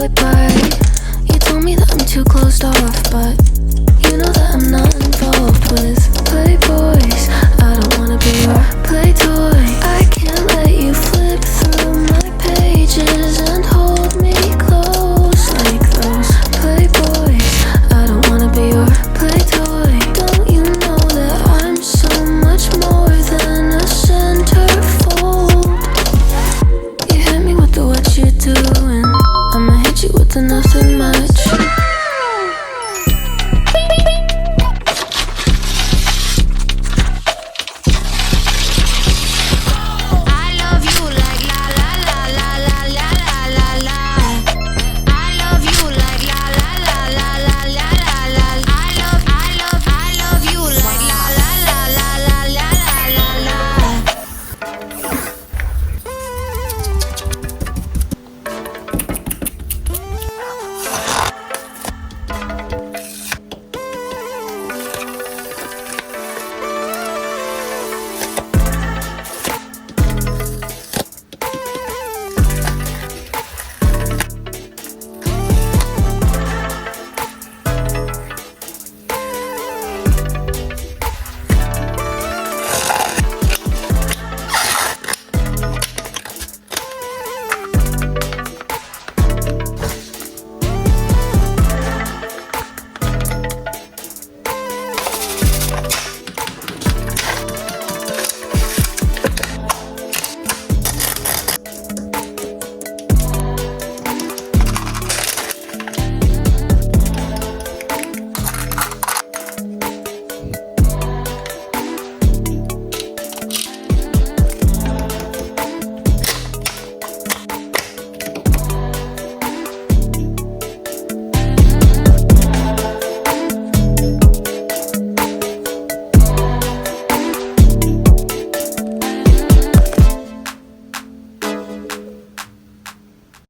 goodbye. You told me that I'm too closed off, but you know that I'm not involved with playboys. I don't wanna be your play toy. I can't let you flip through my pages and hold me close like those playboys. I don't wanna be your play toy. Don't you know that I'm so much more than a centerfold? You hit me with the what you doing, I'ma hit you with the nothing